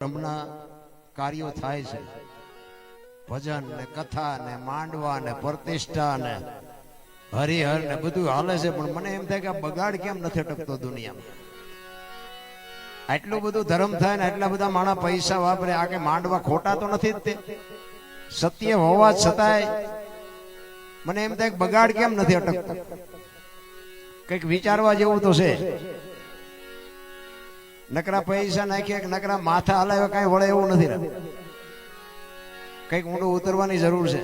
હમણાં કાર્યો થાય છે, ભજન ને કથા ને માંડવા ને પ્રતિષ્ઠા ને હરિહર ને બધું હાલે છે, પણ મને એમ થાય કે આ બગાડ કેમ નથી અટકતો દુનિયામાં? આટલું બધું ધર્મ થાય ને આટલા બધા માણસ પૈસા વાપરે, આ કે માંડવા ખોટા તો નથી જ તે, સત્ય હોવા છતાંય મને એમ થાય કે બગાડ કેમ નથી અટકતો? કઈક વિચારવા જેવું તો છે. નકરા પૈસા નાખ્યા કે નકરા માથા હલાવ્યા કઈ વળે એવું નથી. કઈક ઊંડું ઉતરવાની જરૂર છે.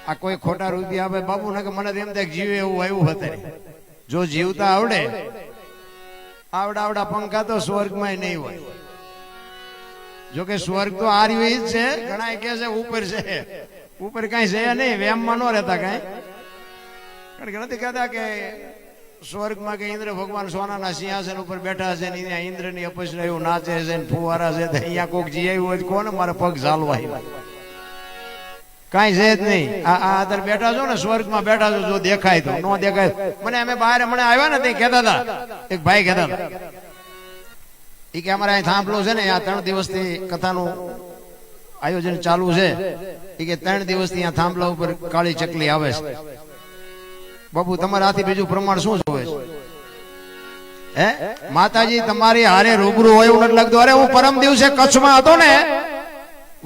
આ કોઈ ખોટા રૂપિયા આપે બાબુ ને મને એમ થાય જીવે એવું આવ્યું હતું. જો જીવતા આવડે આવડા પંખા તો સ્વર્ગમાં નહીં હોય. જોકે સ્વર્ગ તો આ રહ્યું જ છે, ઘણા કે છે ઉપર છે, ઉપર કઈ છે નહીં, વેમમાં ન રહેતા કઈ. કારણ કે નથી કહેતા કે સ્વર્ગમાં કે ઇન્દ્ર ભગવાન સોનાના સિંહાસન ઉપર બેઠા છે ને ઇન્દ્ર ની અપસરાયું નાચે છે ને ફુવારા છે, અહીંયા કોક જી આવ્યું હોય કોને મારે પગ ઝાલવા કઈ છે જ નહીં. આ અંદર બેઠા છો ને સ્વર્ગમાં બેઠા છો, જો દેખાય તો ન દેખાય. મને અમે બહાર મને આવ્યા ને તે કહેતા હતા, એક ભાઈ કહેતા હતા એ કે અમારે અહીં થાંભલો છે ને, આ 3 દિવસથી કથાનું આયોજન ચાલુ છે, એ કે 3 દિવસથી આ થાંભલા ઉપર કાળી ચકલી આવે છે. બાપુ તમારા હાથી બીજું પ્રમાણ શું જોવે છે? હે માતાજી તમારી હારે રૂબરૂ હોય એવું નથી લાગતું? અરે હું પરમ દિવસે કચ્છમાં હતો ને,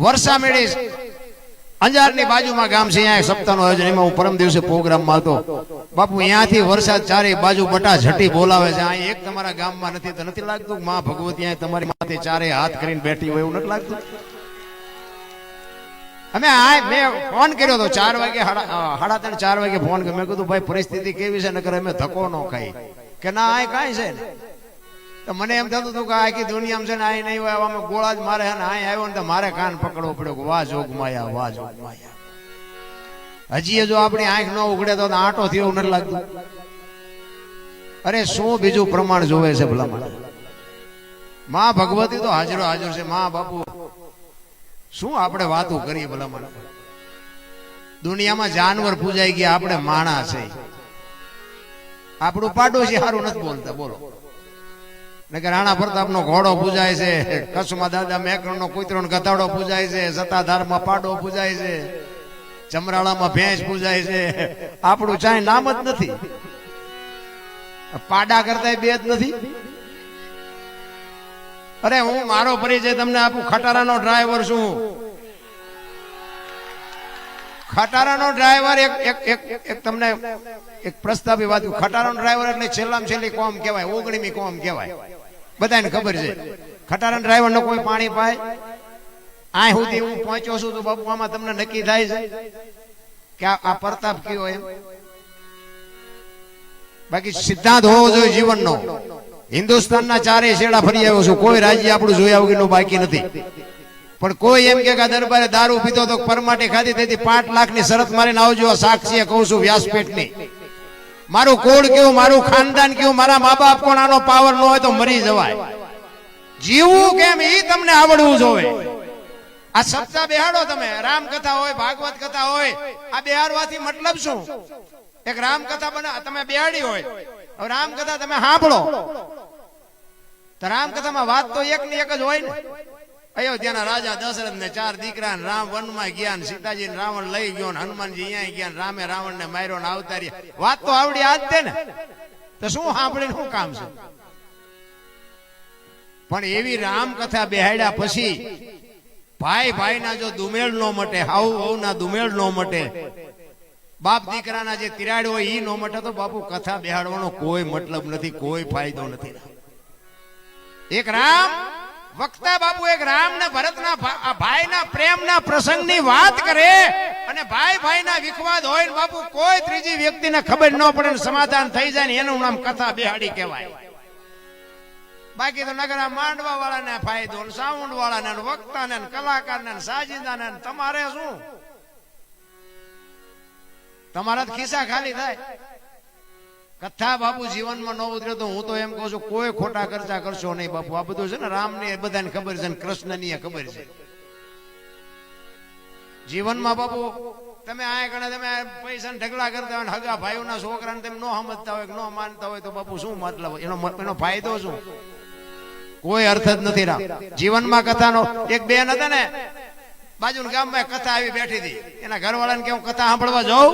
વર્ષા મેળી અંજારની બાજુમાં ગામ છે, અહીંયા સપ્તાહનું આયોજન, એમાં હું પરમ દિવસે પ્રોગ્રામમાં હતો. બાપુ અહીંયાથી વરસાદ ચારે બાજુ બટા ઝટી બોલાવે છે. અહીં એક તમારા ગામમાં નથી તો નથી લાગતું માં ભગવતી અહીંયા તમારી માથે ચારે હાથ કરીને બેઠી હોય એવું નથી લાગતું? અમે મેં ફોન કર્યો હતો 4 વાગે, 3:30 4 વાગે ફોન કર્યો. મેં કીધું ભાઈ પરિસ્થિતિ કેવી છે, નકર અમે ધક્કો ન ખાઈ. કે ના આ કાંઈ છે ને. તો મને એમ થતું હતું કે આખી દુનિયામાં છે ને આ નહીં હોય, અમે ગોળા જ મારે ને અહીં આવ્યો ને તો મારે કાન પકડવો પડ્યો કે વાહ જોગમાયા, વાહ જોગમાયા. હજી જો આપણી આંખ ન ઉઘડે તો આંટો થયો એવું નથી લાગતું? અરે શું બીજું પ્રમાણ જોવે છે ભલામણ? માં ભગવતી તો હાજરો હાજર છે. માં બાપુ શું આપણે વાતો કરીએ ભલામણ? દુનિયામાં જાનવર પૂજાઈ ગયા, આપણે માણસ છે. આપણું પાડોશી સારું નથી બોલતા, બોલો. નકર રાણા પ્રતાપનો ઘોડો પૂજાય છે, કચ્છમાં દાદા મેકરણનો કૂતરોનો ગધાડો પૂજાય છે, સત્તાધારમાં પાડો પૂજાય છે, ચમરાળામાં ભેંસ પૂજાય છે. આપણું ચાય નામ જ નથી. પાડા કરતા બે જ નથી. અરે હું મારો પરિચય તમને આપું. ખટારાનો ડ્રાઈવર છું. ખટારાનો ડ્રાઈવર એક તમને એક પ્રસ્તાવી વાત. ખટારાનો ડ્રાઈવર એટલે છેલ્લામાં છેલ્લી કોમ કહેવાય, 19મી કોમ કહેવાય. બધાને ખબર છે. ખટારાનો ડ્રાઈવર નો કોઈ પાણી પાય. આ સુધી હું પહોંચ્યો છું તો બાપુ આમાં તમને નક્કી થાય છે કે આ પ્રતાપ કયો એમ. બાકી સિદ્ધાંત હોવો જોઈએ જીવનનો. હિન્દુસ્તાનના 4 શેડા ફરી આવ્યો છું, કોઈ રાજ્ય આપણું જોયા વગરનું બાકી નથી. પણ કોઈ એમ કે દરબારે દારૂ પીતો તો પરમાટી ખાધી, તેથી 5 લાખની શરત મારીને આવજો. સાક્ષીએ કહું છું વ્યાસપીઠની. મારું કોડ કેવું, મારું ખાનદાન કેવું, મારા મા બાપ કોણ, આનો પાવર ન હોય તો મરી જવાય. જીવવું કેમ એ તમને આવડવું જોવે. આ સપ્તાહ બેહાડો તમે, રામકથા હોય, ભાગવત કથા હોય, આ બેહાડવાથી મતલબ શું? એક રામકથા તમે બેહાડી હોય, હવે રામકથા તમે સાંભળો તો રામકથામાં વાત તો એક ની એક જ હોય ને. અયોધ્યાના રાજા દશરથ ને 4 દીકરા, રામ વનમાં ગયા, સીતાજી ને રાવણ લઈ ગયો, હનુમાનજી અહીંયા ગયા, રામે રાવણ ને માર્યો ને અવતાર્યા. વાત તો આવડી આજ તે ને. તો શું સાંભળીને શું કામ છે? પણ એવી રામકથા બેહાડ્યા પછી ભાઈ ભાઈના જો દુમેળ નો મટે, હાઉ ના દુમેળ નો મટે, બાપ દીકરાના જે તિરાડ હોય ઈ નો મટે, તો બાપુ કથા બેહાડવાનો કોઈ મતલબ નથી, કોઈ ફાયદો નથી. એક રામ વક્તા બાપુ એક રામ ને ભરતના ભાઈના પ્રેમના પ્રસંગની વાત કરે, અને ભાઈ ભાઈના વિખવાદ હોય ને બાપુ કોઈ ત્રીજી વ્યક્તિને ખબર ન પડે ને સમાધાન થઈ જાય ને એનું નામ કથા બેહાડી કહેવાય. બાકી તો નગરા માંડવા વાળાને ફાયદો, સાઉન્ડ વાળાને, વક્તાને, કલાકારને, સાજિંદાને, તમારે શું? તમારા ખિસ્સા ખાલી થાય. કથા બાપુ જીવનમાં ન ઉતરે તો હું તો એમ કહું છું કોઈ ખોટા ખર્ચા કરશો નહીં બાપુ. આ બધું છે ને રામને બધાને ખબર છે, કૃષ્ણની ખબર છે. જીવનમાં બાપુ તમે આ ગણે તમે પૈસા ઢગલા કરતા હોય, હગા ભાઈઓના છોકરાને તમે ન સમજતા હોય, ન માનતા હોય તો બાપુ શું મતલબ? એનો ફાયદો શું? કોઈ અર્થ જ નથી રામ જીવનમાં કથાનો. એક બેન હતા ને બાજુના ગામમાં કથા આવી બેઠી હતી, એના ઘરવાળાને કે હું કથા સાંભળવા જાઉં.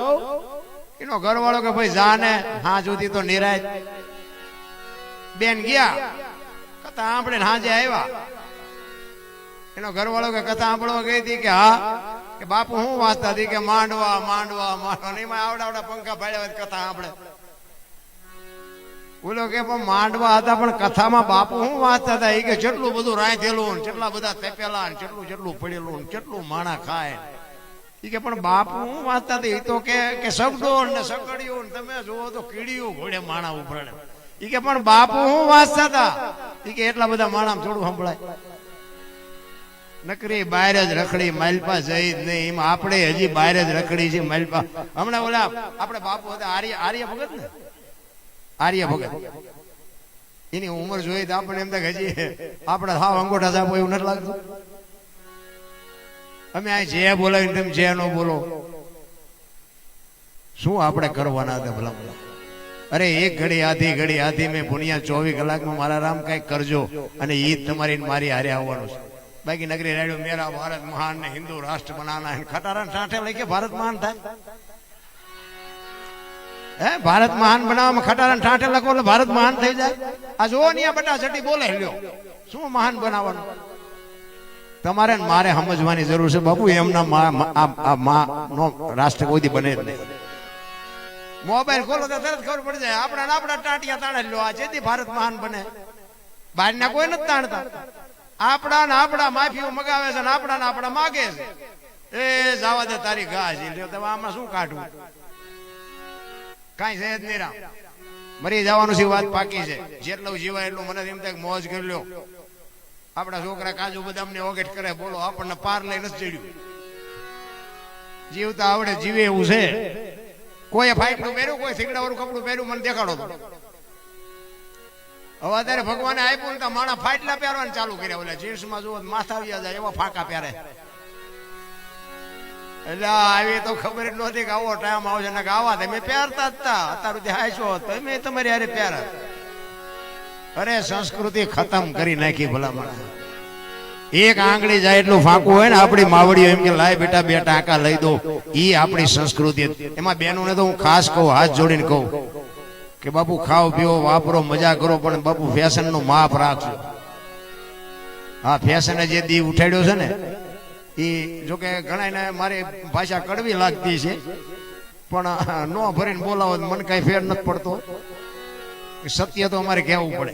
એનો ઘરવાળો કે ભાઈ જા ને, હા સુધી તો નિરાય. બેન ગયા કથા સાંભળે હાજે આવ્યા. એનો ઘરવાળો કે કથા સાંભળવા ગઈ હતી કે હા, કે બાપુ હું વાંચતા હતી કે માંડવા માંડવા માંડવા, એમાં આવડા પંખા ભાડ્યા કથા સાંભળે. બોલો કે પણ માંડવા હતા પણ કથામાં બાપુ હું વાંચતા હતા. એ કે જેટલું બધું રાંધેલું, કેટલા બધા તેપેલા, જેટલું પડેલું, કેટલું માણા ખાય. એ કે પણ બાપુ હું વાંચતા હતા. એ તો કે સગડોળ ને સગડિયું, તમે જુઓ તો કીડીયું ઘોડે માણા ઉભરાડે. એ કે પણ બાપુ હું વાંચતા હતા. એ કે એટલા બધા માણા થોડું સંભળાય. નકરી બહાર જ રખડી, માલપા જઈ જ નહીં. એમાં આપણે હજી બહાર જ રખડી છે માલપા. હમણાં ઓલા આપણે બાપુ હતા આર્ય ભગત ને, આર્ય ભગત, એની ઉંમર જોઈ તો આપણે એમ થાય હજી આપડે હાવ અંગોઠા સાહેબ એવું નથી લાગતું. અમે આ જે બોલાવીને તમે જે નો બોલો, શું આપણે કરવાના હતા ભલા ભલા. અરે એક ઘડી આધી મેં પુણ્યા 24 કલાકમાં મારા રામ કઈક કરજો, અને ઈ તમારી મારી હારે આવવાનું છે. બાકી નગરી રાડ્યો મેરા ભારત મહાન ને હિન્દુ રાષ્ટ્ર બનાના, ખટારા ઠાઠે લઈ કે ભારત મહાન થાય. હે ભારત મહાન બનાવવામાં ખટારા ઠાઠે લખો એટલે ભારત મહાન થઈ જાય. આ જોવો ને આ બટા ચટી બોલે લ્યો, શું મહાન બનાવવાનું. તમારે મારે સમજવાની જરૂર છે બાપુ. એમના નો રાષ્ટ્ર કોઈ દી બને જ નહીં. મોબાઈલ ખોલો તો તરત ખબર પડી જાય. આપણા ટાંટિયા તાણે લ્યો, આ જેથી ભારત મહાન બને. બહારના કોઈ નથી તાણતા. આપણા માફીઓ મગાવે છે, આપણા માગે છે. એ જવા દે તારી ઘા છે, આમાં શું કાઢવું. કઈ છે જ નહીં રામ. મરી જવાનું છે વાત પાકી છે. જેટલું જીવાય એટલું મને એમ થાય મોજ કરી લ્યો. આપડા છોકરા કાજુ બદામ ને ઓગેટ કરે, બોલો આપણને પાર લઈ નથી ચડ્યું. જીવતા આવડે જીવે એવું છે. કોઈ ફાઈટનું પહેર્યું, કોઈ થીગડાવાળું કપડું પહેર્યું, મને દેખાડો તો. હવે અત્યારે ભગવાને આપ્યું ને માણા ફાટલા પહેરવાનું ચાલુ કર્યા. ઓલા જીન્સમાં જુઓ માથા આવી જાય એવા ફાંકા પહેરે. એટલે આવી તો ખબર જ નહોતી કે આવો ટાઈમ આવશે ને આવા તમે પહેરતા જ હતા. અત્યારે હાશો તમે તમારી હારે પહેર. અરે સંસ્કૃતિ ખતમ કરી નાખી ભલામણ. એક આંગળી જાય એટલું ફાંકું હોય ને આપણી માવડીઓ એમ કે લાય બેટા બે ટાંકા લઈ દો. ઈ આપણી સંસ્કૃતિ. એમાં બહેનોને તો હું ખાસ કહું, હાથ જોડીને કહું કે બાપુ ખાઓ પીઓ વાપરો મજા કરો, પણ બાપુ ફેશન નું માપ રાખજો. હા ફેશને જે દી ઉઠાડ્યો છે ને એ જોકે ઘણા મારી ભાષા કડવી લાગતી છે, પણ નો ભરીને બોલાવો મને કઈ ફેર નથી પડતો. સત્ય તો અમારે કહેવું પડે.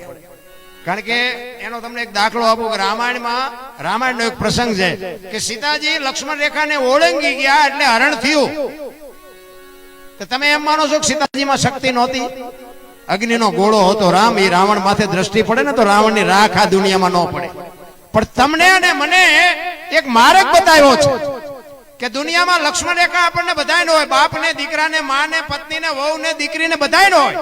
કારણ કે એનો તમને એક દાખલો આપું કે રામાયણનો એક પ્રસંગ છે કે સીતાજી લક્ષ્મણ રેખાને ઓળંગી ગયા એટલે હરણ થયું. તો તમે એમ માનો છો કે સીતાજીમાં શક્તિ નહોતી? અગ્નિનો ગોળો હતો રામ, એ રાવણ માથે દ્રષ્ટિ પડે ને તો રાવણની રાખ આ દુનિયામાં ન પડે. પણ તમને અને મને એક માર્ગ બતાવ્યો છે કે દુનિયામાં લક્ષ્મણ રેખા આપણને બધાય હોય, બાપને દીકરાને, માને પત્નીને, વહુને, દીકરીને બધાય હોય.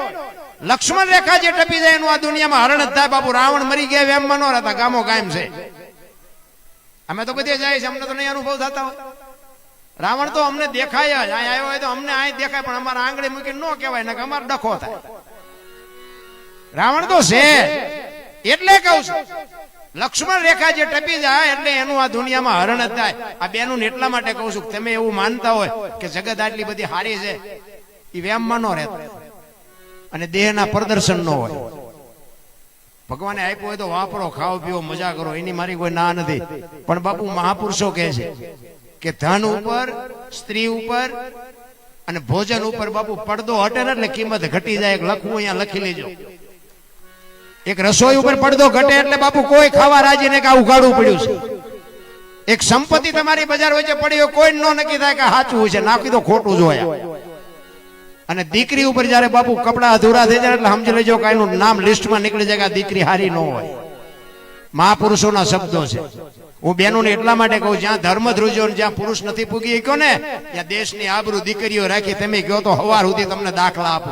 લક્ષ્મણ રેખા જે ટપી જાય એનું આ દુનિયામાં હરણ જ થાય. બાપુ રાવણ મરી ગયા એમ ન રહેતા, ગામો ગામ છે. અમે તો બધે જાય છે, અમને તો નહીં અનુભવ થતા હોય. રાવણ તો અમને દેખાય જ, અહીં આવ્યો હોય તો અમને અહીં દેખાય, પણ અમારા આંગળી મૂકીને ન કહેવાય ને કે અમારો ડખો થાય. રાવણ તો છે એટલે કહું છું લક્ષ્મણ રેખા જે ટપી જાય એટલે એનું આ દુનિયામાં હરણ જ થાય. આ બેનું એટલા માટે કહું છું તમે એવું માનતા હોય કે જગત આટલી બધી હારી છે, એ વેમમાં ન રહેતા અને દેહના પ્રદર્શન ન હોય. ભગવાને આપ્યું હોય તો વાપરો, ખાઓ પીઓ, મજા કરો, એની મારી કોઈ ના નથી. પણ બાપુ મહાપુરુષો કહે છે કે ધન ઉપર, સ્ત્રી ઉપર અને ભોજન ઉપર બાપુ પડદો હટે ને એટલે કિંમત ઘટી જાય. લખવું અહીંયા લખી લેજો. એક રસોઈ ઉપર પડદો ઘટે એટલે બાપુ કોઈ ખાવા રાજી ને કે આ ઉગાડવું પડ્યું છે. એક સંપત્તિ તમારી બજાર વચ્ચે પડી હોય, કોઈ નો નક્કી થાય કે સાચું છે, નાખી તો ખોટું જોયા. અને દીકરી ઉપર જયારે બાપુ કપડા અધૂરા થઈ જાય એટલે સમજી લેજો કે એનું નામ લિસ્ટમાં નીકળી જાય કે આ દીકરી હારી ન હોય. મહાપુરુષોના શબ્દો છે. હું બહેનોને એટલા માટે કહું, જ્યાં ધર્મ ધ્રુજો, જ્યાં પુરુષ નથી પૂગી ગયો ને ત્યાં દેશની આબરૂ દીકરીઓ રાખી. તમે કહો તો હવાર સુધી તમને દાખલા આપો.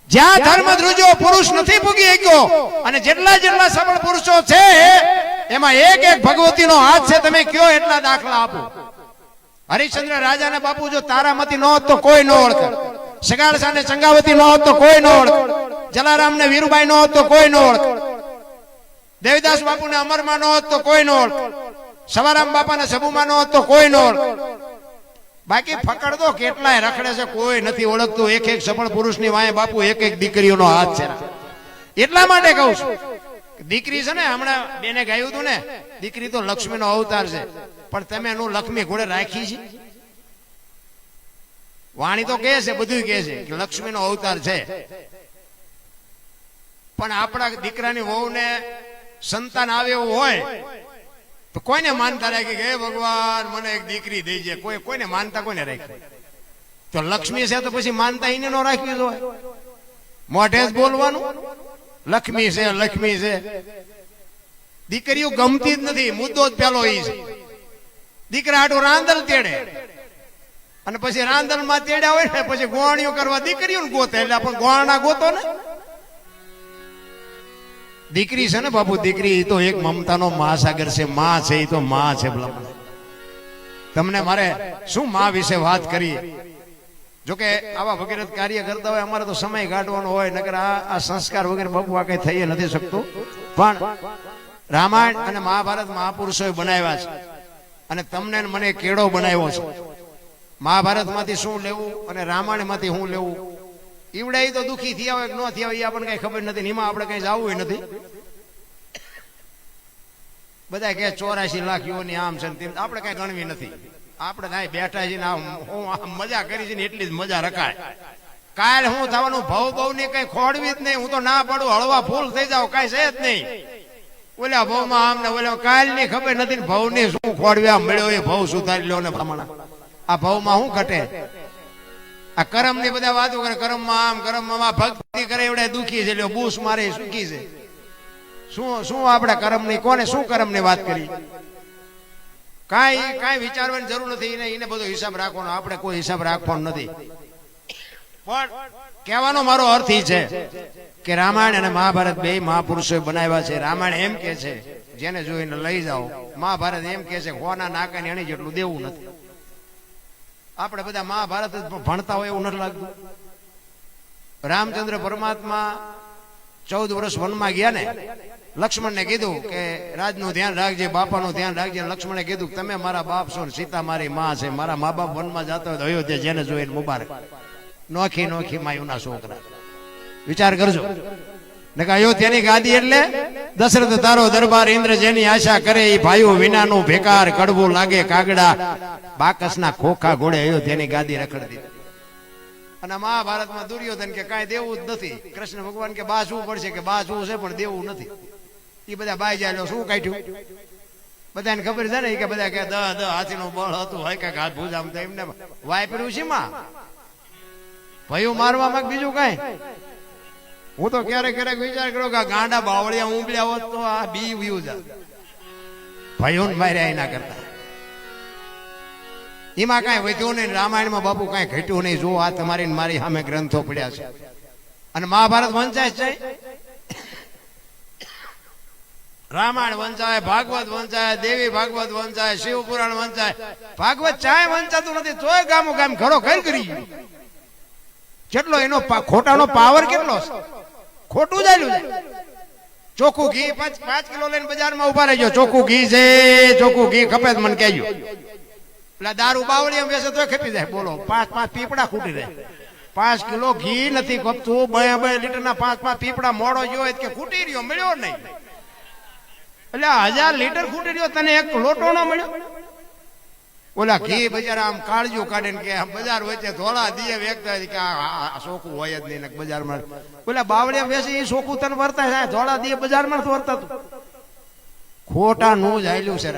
જ્યાં ધર્મ ધ્રુજો પુરુષ નથી પૂગી ગયો અને જેટલા સબળ પુરુષો છે એમાં એક એક ભગવતીનો હાથ છે. તમે કયો એટલા દાખલા આપો. હરિશ્ચંદ્ર રાજાને બાપુ જો તારામતી ન હોત તો કોઈ ન ઓળખે. સગાળસા ને ચંગાવતી ન હોત તો કોઈ ન ઓળખે. જલારામ ને વીરુબાઈ ન હોત તો કોઈ ન ઓળખે. દેવીદાસ બાપુને અમરમાં ન હોત તો કોઈ ન ઓળખ, સવારામ બાપાને સબુમાં ન હોત તો કોઈ ન ઓળખ. બાકી ફકડ તો કેટલાય રખડે છે, કોઈ નથી ઓળખતું. એક એક સફળ પુરુષની વાંહે બાપુ એક એક દીકરીઓનો હાથ છે. એટલા માટે કહું છું, દીકરી છે ને, હમણાં બેને ગાયું હતું ને, દીકરી તો લક્ષ્મીનો અવતાર છે, પણ તમે એનું લક્ષ્મી ઘોડે રાખી છે. વાણી તો કહે છે, બધું કહે છે કે લક્ષ્મીનો અવતાર છે, પણ આપણા દીકરાની વહુને સંતાન આવે એવું હોય તો કોઈને માનતા રાખી કે હે ભગવાન મને એક દીકરી દઈ જાય. કોઈને માનતા કોઈને રાખી. તો લક્ષ્મી છે તો પછી માનતા એને નો રાખવી જોઈએ, મોઢે જ બોલવાનું લક્ષ્મી છે લક્ષ્મી છે. દીકરીઓ ગમતી જ નથી, મુદ્દો જ પેલો એ છે. દીકરા હાટું રાંદલ તેડે અને પછી રાંદલ માં તેડ્યા હોય ને પછી ગોવાણીઓ કરવા દીકરીઓ ગોતે, એટલે પણ ગોવાણા ગોતો ને. દીકરી છે ને બાપુ, દીકરી તો એક મમતાનો મહાસાગર છે. માં છે એ તો માં છે. તમને મારે શું માં વિશે વાત કરીએ? જોકે આવા વગેરે કાર્ય કરતા હોય, અમારે તો સમય કાઢવાનો હોય, નકર આ સંસ્કાર વગેરે બાપુ આ કઈ થઈ નથી શકતું. પણ રામાયણ અને મહાભારત મહાપુરુષોએ બનાવ્યા છે, અને તમને મને કેળો બનાવ્યો છે. મહાભારત માંથી શું લેવું અને રામાયણ માંથી શું લેવું, ઈવડે તો દુઃખી થયા હોય કે ન થયા હોય એ આપણને કઈ ખબર નથી. એમાં આપણે કઈ જવું નથી. બધા કે 84 લાખ યુવાની આમ છે, આપણે કઈ ગણવી નથી. આપણે કાંઈ બેઠા છીએ ને હું મજા કરી છે ને એટલી જ મજા રખાય. કાલ હું થવાનું ભાવ બહુ ની કઈ ખોડવી જ નહીં. હું તો ના પડું, હળવા ફૂલ થઈ જાવ, કઈ છે જ નહીં. ઓલા ભાવમાં આમ ને ઓલા કાલ ની ખબર નથી ને ભાવ ની શું ખોડવ્યા મળ્યો એ ભાવ સુધારી લો ને પ્રમાણે. આ ભાવમાં શું ઘટે? આ કરમ ની બધા વાતો કરે, કરમમાં આમ કરમમાં ભક્તિ કરે એવડે દુખી છે, લ્યો બૂસ મારે સુખી છે. શું આપણે કરમ ની, કોને શું કરમ ની વાત કરી? કાંઈ વિચારવાની જરૂર નથી. એને બધો હિસાબ રાખવાનો, આપણે કોઈ હિસાબ રાખવાનો નથી. પણ કહેવાનો મારો અર્થ એ છે કે રામાયણ અને મહાભારત બે મહાપુરુષોએ બનાવ્યા છે. રામાયણ એમ કે છે જેને જોઈને લઈ જાઓ, મહાભારત એમ કે છે હોના નાકાની અણી જેટલું દેવું નથી. આપણે બધા મહાભારત ભણતા હોય એવું નથી લાગતું. રામચંદ્ર પરમાત્મા 14 વર્ષ વનમાં ગયા ને, લક્ષ્મણને કીધું કે રાજનું ધ્યાન રાખજે, બાપાનું ધ્યાન રાખજે. લક્ષ્મણે કીધું તમે મારા બાપ છો, સીતા મારી માં છે. મારા મા બાપ વનમાં જતા હોય તો અયોધ્યા જેને જોઈને મુબારક. નોખી નોખી માયુના છોકરા, વિચાર કરજો. ને કે અયોધ્યાની ગાદી એટલે દશરથ તારો દરબાર, ઇન્દ્ર જેની આશા કરે એ ભાઈઓ વિનાનું ભેકાર, કડવું લાગે કાગડા, બાકસના ખોખા ઘોડે અયોધ્યાની ગાદી રખડી દીધી. અને મહાભારતમાં દુર્યોધન કે કાંઈ દેવું જ નથી. કૃષ્ણ ભગવાન કે બાસવું પડશે, કે બાસવું છે પણ દેવું નથી. એ બધા બાઈ જાય શું કાઢ્યું? બધાને ખબર છે ને કે બધા કે દ હાથીનું બળ હતું હોય કે હાથ ભૂજામ તો એમને વાપર્યું છે માં ભયું મારવામાં બીજું કઈ. હું તો ક્યારેક ક્યારેક વિચાર કર્યો કે ગાંડા બાવળિયા ઉંબળ્યા હોત તો આ બી વ્યુ જાત, ભયું માર્યા એના કરતા. એમાં કઈ વધ્યું નહીં. રામાયણમાં બાપુ કઈ ઘટ્યું નહીં. જો આ તમારી મારી સામે ગ્રંથો પડ્યા છે. અને મહાભારત વંચાય છે, રામાયણ વંચાય, ભાગવત વંચાય, દેવી ભાગવત વંચાય, શિવ પુરાણ વંચાય. ભાગવત ચાય વંચાતું નથી તોય ગામો ગામ ઘડો ઘર કરી ગયું. કેટલો એનો ખોટાનો પાવર કેટલો છે, ખોટું ચાલ્યું છે. ચોખ્ખું ઘી 5 કિલો લઈને બજારમાં ઉભા રહેજો, ચોખ્ખું ઘી છે, ચોખ્ખું ઘી ખપે મને કહેજો. એટલે દારૂ બાવળી વેચે તો ખપી જાય. બોલો 5 પીપડા ખૂટી રહે. 5 કિલો ઘી નથી ખપતું, 2 લીટરના 5 પીપડા મોડો ગયો કે ખૂટી રહ્યો, મળ્યો નહીં. એટલે 1000 લીટર ખૂટી રહ્યો, તને એક લોટો ન મળ્યો. ઓલા ઘી બજાર આમ કાળજું કાઢે ને કે બજાર વચ્ચે ધોળા દીએ વેચતા કે આ ચોખ્ખું હોય જ નહીં બજારમાં. ઓલા બાવળિયા વેચે એ ચોખ્ખું તને વર્તા થાય, ધોળા દીએ બજારમાં નથી વર્તાતું. ખોટા નું જ આયલું છે.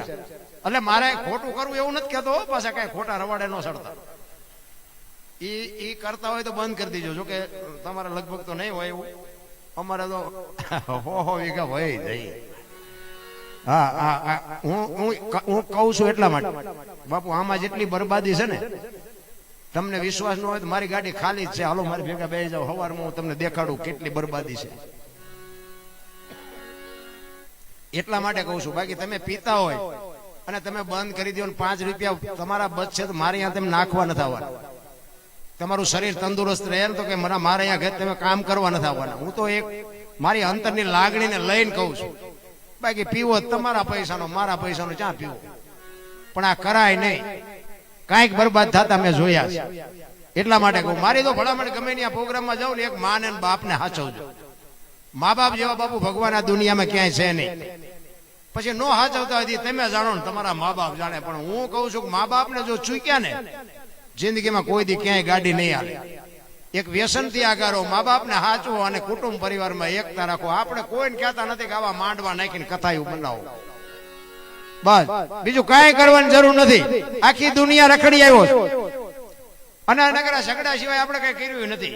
એટલે મારે ખોટું કરવું એવું નથી કેતો, પાછા કઈ ખોટા રવાડે નો સડતા. ઈ કરતા હોય તો બંધ કરી દીજો. જો કે તમારે લગભગ તો નહીં હોય એવું, અમારે તો 100 વીઘા હોય જઈ. હા હું કહું છું એટલા માટે બાપુ, આમાં જેટલી બરબાદી છે ને, તમને વિશ્વાસ ન હોય તો મારી ગાડી ખાલી જ છે, હાલો મારી ભેગા બેસી જાઓ, સવારમાં હું તમને દેખાડું કેટલી બરબાદી છે. એટલા માટે કહું છું. બાકી તમે પીતા હોય અને તમે બંધ કરી દો, 5 રૂપિયા તમારા બચશે તો મારે અહીંયા તમે નાખવા નથી આવવાના. તમારું શરીર તંદુરસ્ત રહે ને તો કે મારે અહીંયા ઘરે તમે કામ કરવા નથી આવવાના. હું તો એક મારી અંતરની લાગણીને લઈને કહું છું. બાકી પીવો તમારા પૈસાનો, મારા પૈસાનો ક્યાં પીવો? પણ આ કરાય નહીં, કાંઈક બરબાદ થતા મેં જોયા છે. એટલા માટે કહું, મારી તો ભલામણ ગમે ત્યાં પ્રોગ્રામમાં જાઉં ને એક માં ને બાપને હાચવજો. મા બાપ જેવા બાપુ ભગવાન આ દુનિયામાં ક્યાંય છે નહીં. પછી નો હાચવતા હોય તમે જાણો ને, તમારા મા બાપ જાણે. પણ હું કહું છું કે મા બાપને જો ચૂક્યા ને, જિંદગીમાં કોઈ દી ક્યાંય ગાડી નહીં હાલે. એક વ્યસન થી આગારો, મા બાપને હાચવો અને કુટુંબ પરિવારમાં એકતા રાખો. આપણે કોઈને કહેતા નથી કે આવા માંડવા નાખીને કથાયું બનાવો, બસ બીજું કાંઈ કરવાની જરૂર નથી. આખી દુનિયા રખડી આવ્યો છે અને નકરા ઝઘડા સિવાય આપણે કઈ કર્યું નથી.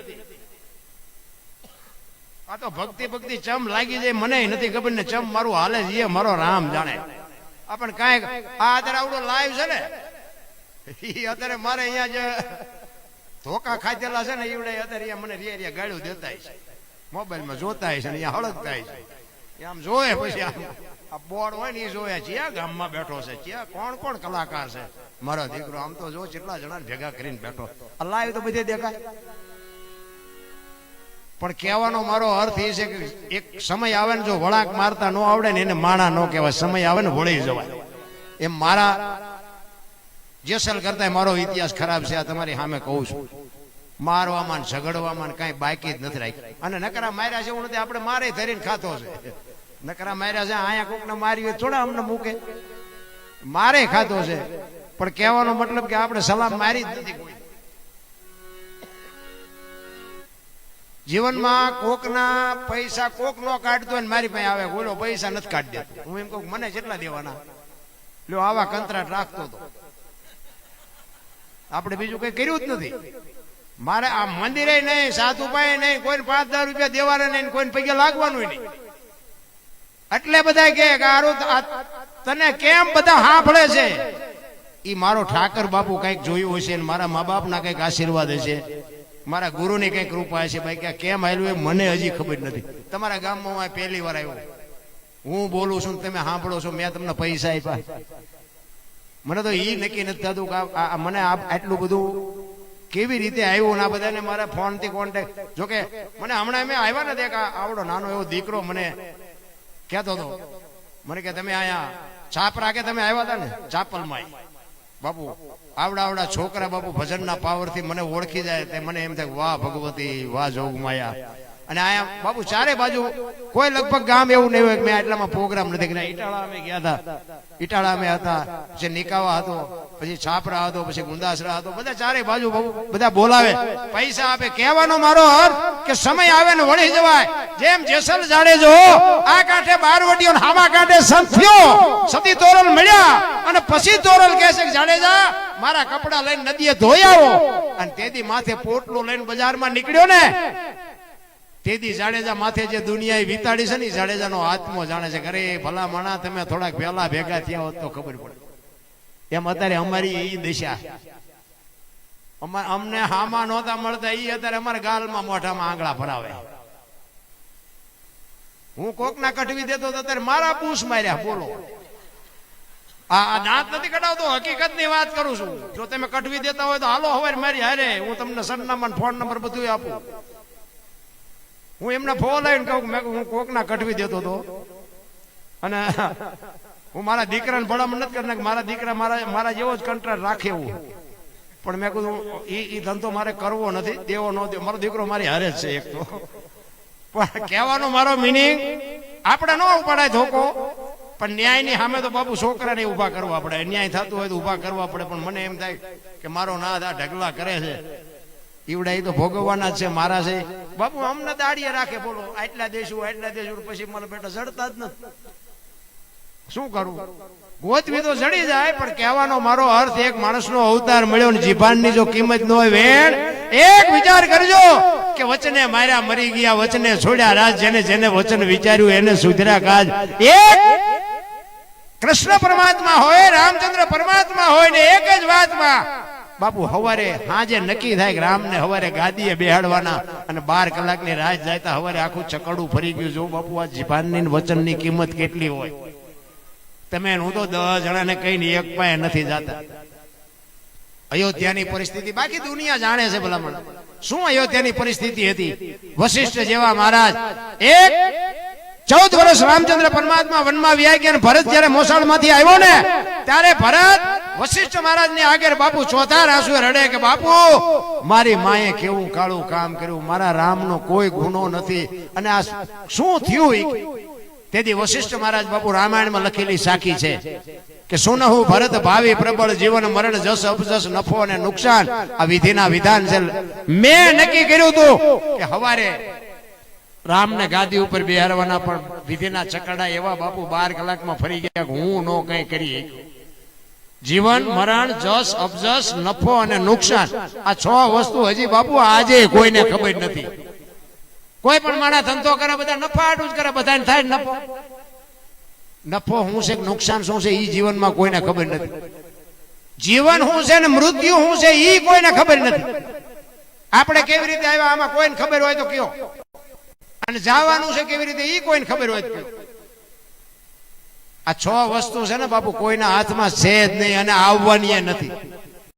આ તો ભક્તિ ભક્તિ ચમ લાગી જાય, મને નથી ખબર ને ચમ મારું હાલે છે મારો રામ જાણે. આપણને કાંઈ આ અત્યારે આવડો લાઈવ છે ને, અત્યારે મારે અહીંયા જે ધોકા ખાધેલા છે ને એવડે અત્યારે મને રિયા ગાળ્યું દેતા છે, મોબાઈલમાં જોતા છે ને અહીંયા હળગતા છે. આમ જોયે પછી આ બોર્ડ હોય ને એ જોયા ક્યાં ગામમાં બેઠો છે, ક્યાં કોણ કોણ કલાકાર છે. મારો દીકરો આમ તો જો કેટલા જણા ભેગા કરીને બેઠો, લાઈવ તો બધે દેખાય. પણ કહેવાનો મારો અર્થ એ છે કે એક સમય આવે ને જો વળાંક મારતા ન આવડે ને એને માણા ન કહેવાય, સમય આવે ને વળી જવાય. એમ મારા જેસલ કરતા મારો ઇતિહાસ ખરાબ છે, આ તમારી સામે કહું છું. મારવામાં ઝઘડવામાં કઈ બાકી જ નથી રાખ્યું. અને નકરા માર્યા છે એવું નથી, આપણે મારે ધરીને ખાતો છે. નકરા માર્યા છે અહીંયા કોકને માર્યું થોડા અમને મૂકે, મારે ખાતો છે. પણ કહેવાનો મતલબ કે આપણે સલામ મારી જ નથી કોઈ. જીવનમાં કોકના પૈસા કોક નો કાઢતો હોય મારી પાસે આવે, બોલો પૈસા નથી કાઢી દેતો. હું એમ કહું મને કેટલા દેવાના, લ્યો આવા કંત્રાટ રાખતો હતો. આપણે બીજું કઈ કર્યું જ નથી. મારે આ મંદિરે નહીં, સાધુ પાસે નહીં, કોઈને 5,000 રૂપિયા દેવાના નહીં, કોઈને પૈકી લાગવાનું નહીં. એટલે બધા કે તને કેમ બધા સાંભળે છે? ઈ મારો ઠાકર બાપુ કઈક જોયું હશે, મારા મા બાપ ના કઈક આશીર્વાદ હશે, મારા ગુરુ ની કઈક કૃપા હશે. ભાઈ કેમ આવ્યું એ મને હજી ખબર નથી. તમારા ગામમાં પહેલી વાર આવ્યો, હું બોલું છું તમે સાંભળો છો, મેં તમને પૈસા આપ્યા. મને તો ઈ નક્કી નથી થતું કે મને આટલું બધું કેવી રીતે આવ્યું. આ બધાને મારા ફોન થી કોન્ટેક્ટ, જોકે મને હમણાં મેં આવ્યા નથી, કે આવડો નાનો એવો દીકરો મને કહેતો હતો, મને કે તમે અહીંયા છાપરા કે તમે આવ્યા હતા ને ચાપલમાં, બાપુ આવડા છોકરા બાપુ ભજનના પાવરથી મને ઓળખી જાય. તે મને એમ થાય વાહ ભગવતી, વાહ જોગમાયા. અને આયા બાપુ ચારે બાજુ કોઈ લગભગ ગામ એવું નહીં હોય કે મેં આટલામાં પ્રોગ્રામ નથી કર્યા. ઈટાળા અમે ગયા હતા, ઈટાળા અમે હતા, પછી નિકાવા હતો, પછી છાપરા હતો, પછી ગુંદાસરા હતો. બધા ચારે બાજુ બધા બોલાવે, પૈસા આપે. કહેવાનો મારો અર્થ કે સમય આવે ને વળી જવાય. જેમ જેસલ જાડેજો આ કાંઠે બારવટીઓ હામા કાંઠે સંથ્યો સતી તોરલ મળ્યા અને પછી તોરલ કહે છે કે જાડેજા મારા કપડા લઈને નદીએ ધોઈ આવો. અને તેદી માથે પોટલું લઈને બજારમાં નીકળ્યો ને, તેદી જાડેજા માથે જે દુનિયાએ વિતાડી છે ને જાડેજાનો આત્મો જાણે છે. અરે ભલા માણા તમે થોડાક પહેલા ભેગા થયા હોત તો ખબર પડે. એમ અત્યારે અમારી એ દિશા, અમને હામા નહોતા મળતા, એ અત્યારે અમારા ગાલમાં મોઢામાં આંગળા ભરાવે. હું કોકના કઠવી દેતો અત્યારે મારા પૂછ માર્યા. બોલો, આ દાંત નથી કઢાવતો, હકીકત ની વાત કરું છું. જો તમે કઠવી દેતા હોય તો હાલો હવે મારી હારે, હું તમને સરનામા ફોન નંબર બધું આપું. હું એમના ફોન આવીને કહું હું કોકના કઠવી દેતો હતો અને હું મારા દીકરાને ભણામણ નથી કરનાર, મારા દીકરા મારા જેવો જ કંટ્રાક્ટ રાખે એવું. પણ મેં કીધું એ ધંધો મારે કરવો નથી, દેવો ન દેવો. મારો દીકરો મારી હારે જ છે એક તો. પણ કહેવાનો મારો મિનિંગ, આપણે ન ઉપાડાય ધોકો, પણ ન્યાયની સામે તો બાપુ છોકરાને ઉભા કરવા પડે. ન્યાય થતું હોય તો ઉભા કરવા પડે. પણ મને એમ થાય કે મારો નાથ આ ઢગલા કરે છે, ઈવડા એ તો ભોગવવાના જ છે, મારા છે. બાપુ અમને દાડીએ રાખે, બોલો આટલા દેશું પછી મને બેટા જડતા જ નથી. શું કરું? ગોતવી તો જડી જાય. પણ કહેવાનો મારો અર્થ, એક માણસનો અવતાર મળ્યો ને જીભાનની જો કિંમત ન હોય વેણ, એક વિચાર કરજો કે વચને માર્યા મરી ગયા, વચને છોડ્યા રાજ, જેને જેને વચન વિચાર્યું એને સુધર્યા કાજ. એક કૃષ્ણ પરમાત્મા હોય, રામચંદ્ર પરમાત્મા હોય ને એક જ વાતમાં બાપુ હવારે હાજે નક્કી થાય કે રામને હવારે ગાદીએ બેહાડવાના અને 12 કલાકની રાત જાય હવારે આખું ચકડું ફરી ગયું. જો બાપુ આ જીભાનની વચનની કિંમત કેટલી હોય. તમે હું તો 10 જણાને કહીને એક પાસે નથી જતા. અયોધ્યાની પરિસ્થિતિ બાકી દુનિયા જાણે છે. ભલામણ શું અયોધ્યાની પરિસ્થિતિ હતી? વશિષ્ઠ જેવા મહારાજ એક 14 વર્ષ રામચંદ્ર પરમાત્મા વનમાં વ્યા ગયા અને ભરત જયારે મોસાળમાંથી આવ્યો ને ત્યારે ભરત વશિષ્ઠ મહારાજની આગળ બાપુ ચોથા આંસુએ રડે કે બાપુ મારી માએ કેવું કાળું કામ કર્યું, મારા રામનો કોઈ ગુનો નથી અને આ શું થયું. તેથી વશિષ્ઠ મહારાજ બાપુ રામાયણમાં લખેલી સાખી છે કે સુનહુ ભરત ભાવિ પ્રબળ જીવન મરણ જસ અપજસ નફો અને નુકસાન આ વિધિના વિધાન છે. મેં નક્કી કર્યું હતું કે હવારે રામને ગાદી ઉપર બેહારવાના, પણ વિધિના ચકડા એવા બાપુ 12 કલાકમાં ફરી ગયા કે હું નો કઈ કરી. જીવન મરણ જસ અપજસ નફો અને નુકસાન આ 6 વસ્તુ હજી બાપુ આજે કોઈને ખબર નથી. કોઈ પણ માણસ ધંધો કરે બધા નફા આટું જ કરે, બધાને થાય નફો. નફો શું છે નુકસાન શું છે એ જીવનમાં કોઈને ખબર નથી. જીવન શું છે ને મૃત્યુ શું છે એ કોઈને ખબર નથી. આપણે કેવી રીતે આવ્યા આમાં કોઈને ખબર હોય તો કયો, અને જવાનું છે કેવી રીતે એ કોઈને ખબર હોય તો કયો. આ 6 વસ્તુ છે ને બાપુ કોઈના હાથમાં છે જ નહીં અને આવવાની નથી.